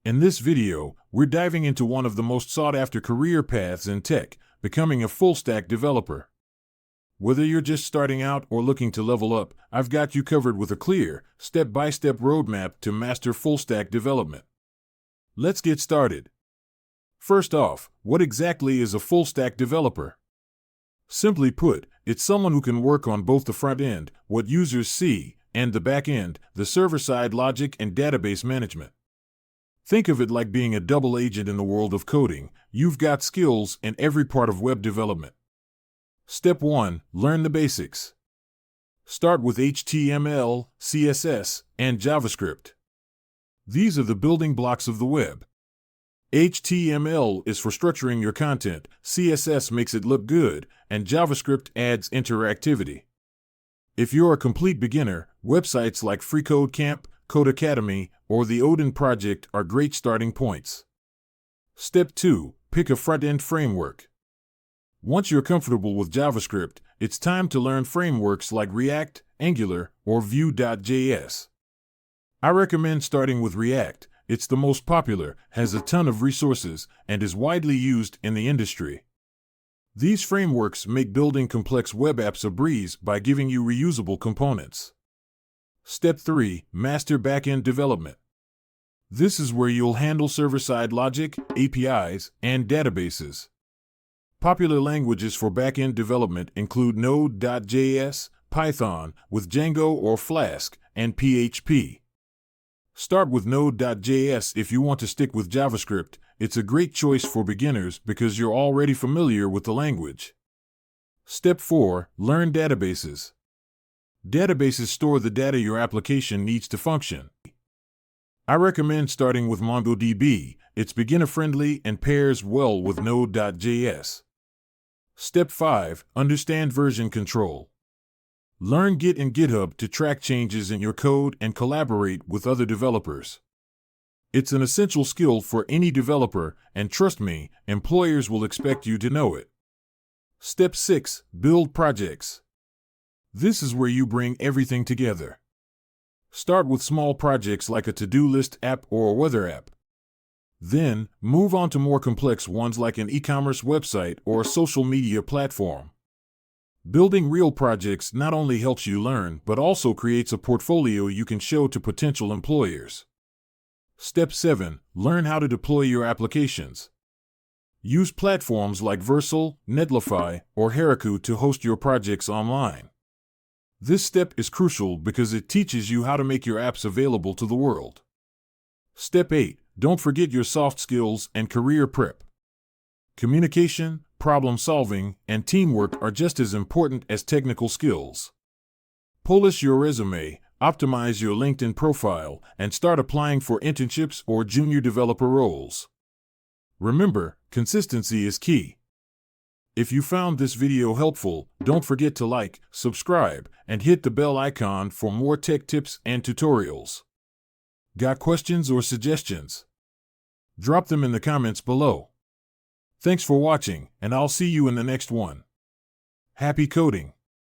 In this video, we're diving into one of the most sought-after career paths in tech, becoming a full-stack developer. Whether you're just starting out or looking to level up, I've got you covered with a clear, step-by-step roadmap to master full-stack development. Let's get started. First off, what exactly is a full-stack developer? Simply put, it's someone who can work on both the front end, what users see, and the back end, the server-side logic and database management. Think of it like being a double agent in the world of coding. You've got skills in every part of web development. Step 1. Learn the basics. Start with HTML, CSS, and JavaScript. These are the building blocks of the web. HTML is for structuring your content, CSS makes it look good, and JavaScript adds interactivity. If you're a complete beginner, websites like FreeCodeCamp, Code Academy, or the Odin Project are great starting points. Step 2. Pick a front-end framework. Once you're comfortable with JavaScript, it's time to learn frameworks like React, Angular, or Vue.js. I recommend starting with React. It's the most popular, has a ton of resources, and is widely used in the industry. These frameworks make building complex web apps a breeze by giving you reusable components. Step 3. Master backend development. This is where you'll handle server-side logic, APIs, and databases. Popular languages for backend development include Node.js, Python, with Django or Flask, and PHP. Start with Node.js if you want to stick with JavaScript. It's a great choice for beginners because you're already familiar with the language. Step 4. Learn databases. Databases store the data your application needs to function. I recommend starting with MongoDB. It's beginner-friendly and pairs well with Node.js. Step 5. Understand version control. Learn Git and GitHub to track changes in your code and collaborate with other developers. It's an essential skill for any developer, and trust me, employers will expect you to know it. Step 6. Build projects. This is where you bring everything together. Start with small projects like a to-do list app or a weather app. Then, move on to more complex ones like an e-commerce website or a social media platform. Building real projects not only helps you learn, but also creates a portfolio you can show to potential employers. Step 7. Learn how to deploy your applications. Use platforms like Vercel, Netlify, or Heroku to host your projects online. This step is crucial because it teaches you how to make your apps available to the world. Step 8. Don't forget your soft skills and career prep. Communication, problem solving, and teamwork are just as important as technical skills. Polish your resume, optimize your LinkedIn profile, and start applying for internships or junior developer roles. Remember, consistency is key. If you found this video helpful, don't forget to like, subscribe, and hit the bell icon for more tech tips and tutorials. Got questions or suggestions? Drop them in the comments below. Thanks for watching, and I'll see you in the next one. Happy coding!